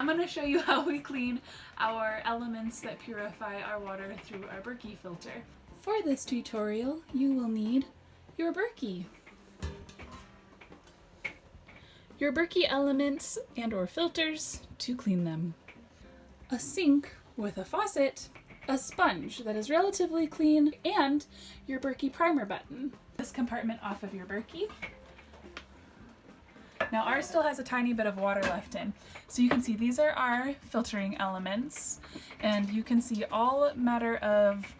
I'm going to show you how we clean our elements that purify our water through our Berkey filter. For this tutorial, you will need your Berkey. Your Berkey elements and or filters to clean them. A sink with a faucet, a sponge that is relatively clean, and your Berkey primer button. This compartment off of your Berkey. Now ours still has a tiny bit of water left in. So you can see these are our filtering elements, and you can see all matter of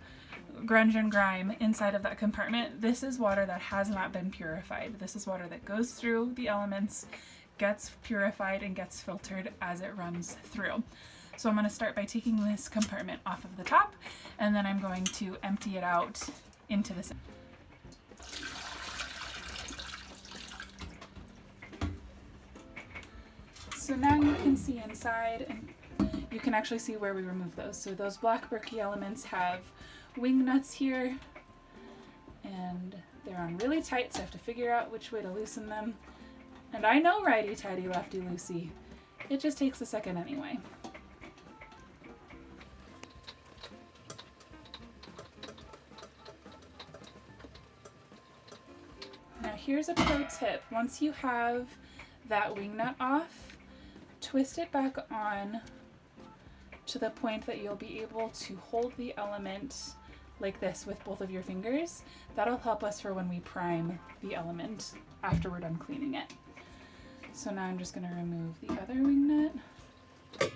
grunge and grime inside of that compartment. This is water that has not been purified. This is water that goes through the elements, gets purified, and gets filtered as it runs through. So I'm going to start by taking this compartment off of the top, and then I'm going to empty it out into the sink. So now you can see inside, and you can actually see where we remove those. So those black Berkey elements have wing nuts here, and they're on really tight, so I have to figure out which way to loosen them. And I know righty-tighty, lefty-loosey. It just takes a second anyway. Now here's a pro tip. Once you have that wing nut off, twist it back on to the point that you'll be able to hold the element like this with both of your fingers. That'll help us for when we prime the element after we're done cleaning it. So now I'm just going to remove the other wing nut.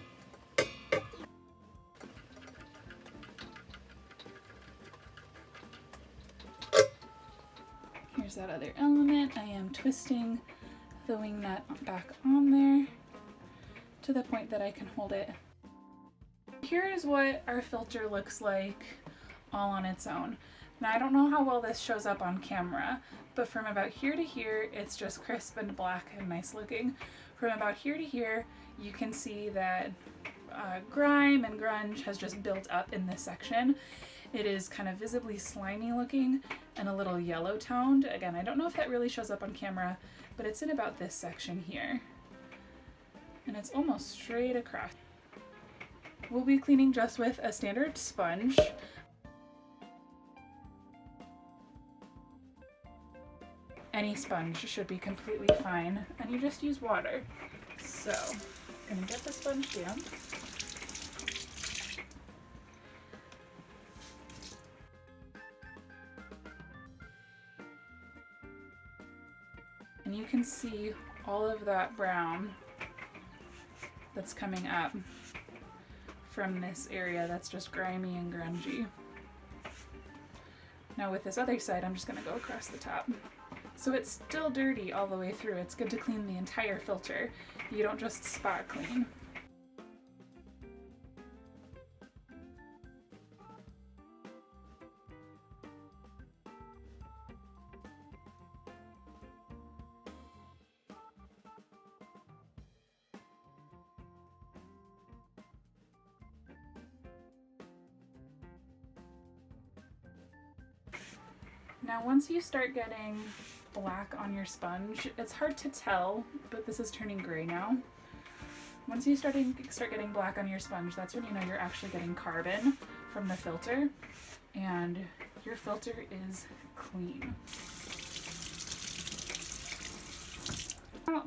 Here's that other element. I am twisting the wing nut back on there to the point that I can hold it. Here's what our filter looks like all on its own. Now I don't know how well this shows up on camera, but from about here to here, it's just crisp and black and nice looking. From about here to here, you can see that grime and grunge has just built up in this section. It is kind of visibly slimy looking and a little yellow toned. Again, I don't know if that really shows up on camera, but it's in about this section here. And it's almost straight across. We'll be cleaning just with a standard sponge. Any sponge should be completely fine, and you just use water. So, I'm gonna get the sponge down. And you can see all of that brown that's coming up from this area that's just grimy and grungy. Now with this other side, I'm just gonna go across the top. So it's still dirty all the way through. It's good to clean the entire filter. You don't just spot clean. Now once you start getting black on your sponge, it's hard to tell, but this is turning gray now. Once you start getting black on your sponge, that's when you know you're actually getting carbon from the filter, and your filter is clean.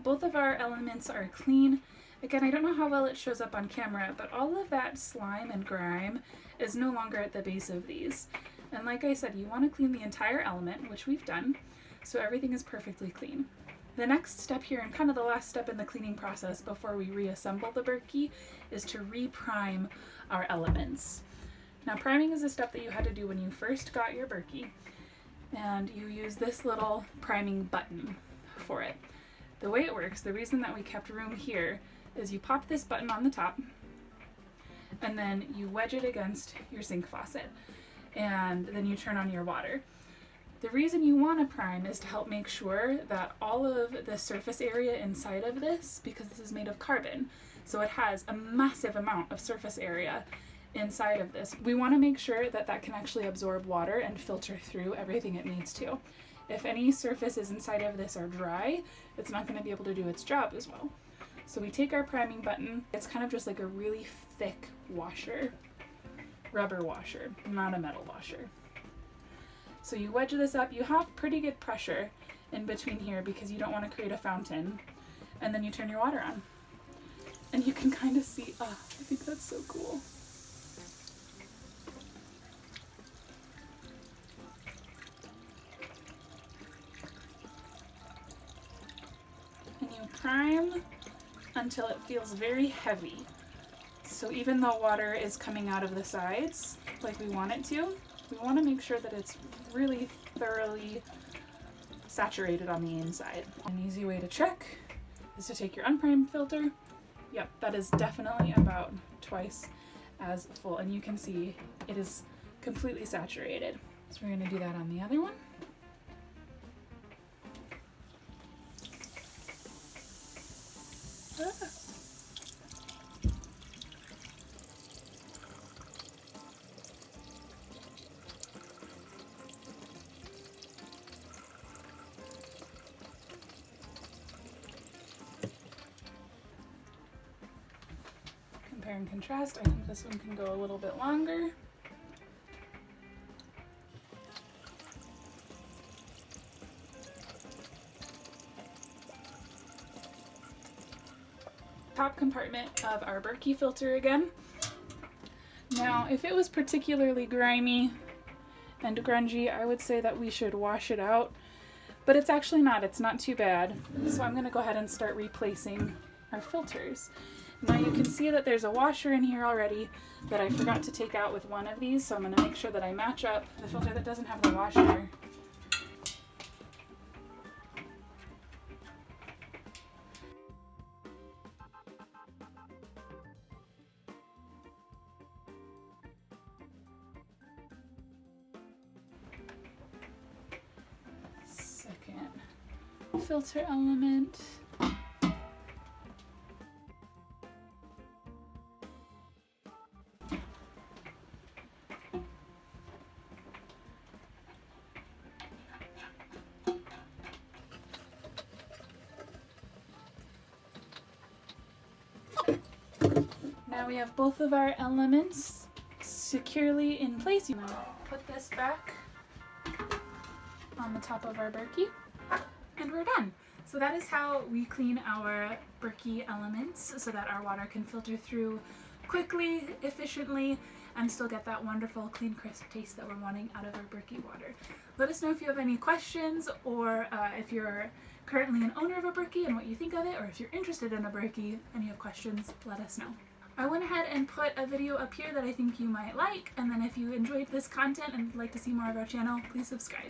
Both of our elements are clean. Again, I don't know how well it shows up on camera, but all of that slime and grime is no longer at the base of these. And like I said, you want to clean the entire element, which we've done, so everything is perfectly clean. The next step here, and kind of the last step in the cleaning process before we reassemble the Berkey, is to re-prime our elements. Now priming is a step that you had to do when you first got your Berkey, and you use this little priming button for it. The way it works, the reason that we kept room here, is you pop this button on the top, and then you wedge it against your sink faucet, and then you turn on your water. The reason you want to prime is to help make sure that all of the surface area inside of this, because this is made of carbon, so it has a massive amount of surface area inside of this. We want to make sure that that can actually absorb water and filter through everything it needs to. If any surfaces inside of this are dry, it's not going to be able to do its job as well. So we take our priming button. It's kind of just like a really thick washer, rubber washer, not a metal washer. So you wedge this up. You have pretty good pressure in between here because you don't want to create a fountain. And then you turn your water on. And you can kind of see, oh, I think that's so cool. And you prime until it feels very heavy. So even though water is coming out of the sides like we want it to, we want to make sure that it's really thoroughly saturated on the inside. An easy way to check is to take your unprimed filter. Yep, that is definitely about twice as full, and you can see it is completely saturated. So we're going to do that on the other one. Compare and contrast. I think this one can go a little bit longer. Top compartment of our Berkey filter again. Now, if it was particularly grimy and grungy, I would say that we should wash it out, but it's actually not. It's not too bad. So I'm going to go ahead and start replacing our filters. Now you can see that there's a washer in here already that I forgot to take out with one of these, so I'm going to make sure that I match up the filter that doesn't have the washer. Second filter element. Now we have both of our elements securely in place. You know, put this back on the top of our Berkey, and we're done. So that is how we clean our Berkey elements so that our water can filter through quickly, efficiently, and still get that wonderful, clean, crisp taste that we're wanting out of our Berkey water. Let us know if you have any questions, or if you're currently an owner of a Berkey and what you think of it, or if you're interested in a Berkey and you have questions, let us know. I went ahead and put a video up here that I think you might like, and then if you enjoyed this content and would like to see more of our channel, please subscribe.